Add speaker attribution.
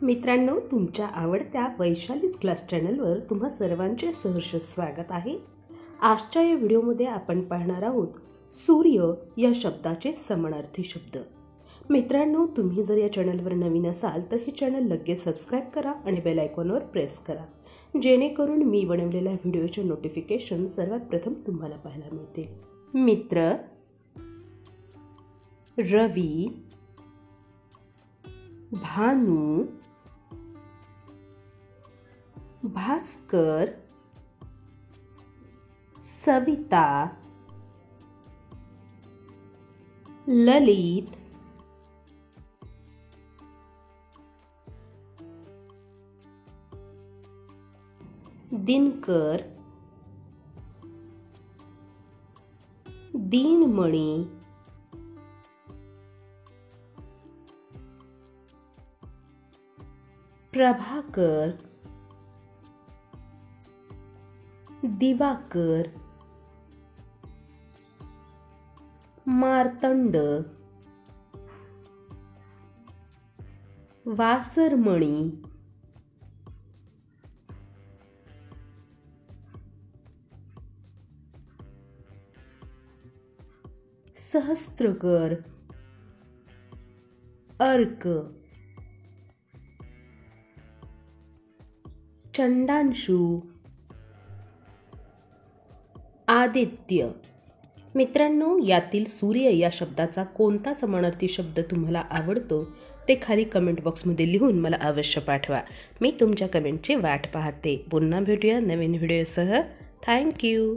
Speaker 1: मित्रांनो, तुमच्या आवडत्या वैशालीज क्लास चॅनलवर तुम्हा सर्वांचे सहर्ष स्वागत आहे। आजच्या या व्हिडिओमध्ये आपण पाहणार आहोत सूर्य या शब्दाचे समानार्थी शब्द। मित्रांनो, तुम्ही जर या चॅनलवर नवीन असाल तर हे चॅनल लगेच सबस्क्राइब करा आणि बेल आयकॉनवर प्रेस करा, जेणेकरून मी बनवलेल्या व्हिडिओचे नोटिफिकेशन सर्वात प्रथम तुम्हाला पाहायला मिळतील। मित्र, रवी, भानू, भास्कर, सविता, ललित, दिनकर, दीनमणी, प्रभाकर, दिवाकर, मार्तंड, वासरमणी, सहस्त्रकर, अर्क, चंडांशु, आदित्य। मित्रांनो, यातील सूर्य या शब्दाचा कोणता समानार्थी शब्द तुम्हाला आवडतो ते खाली कमेंट बॉक्समध्ये लिहून मला अवश्य पाठवा। मी तुमच्या कमेंटची वाट पाहते। पुन्हा भेटूया नवीन व्हिडिओसह। थँक्यू।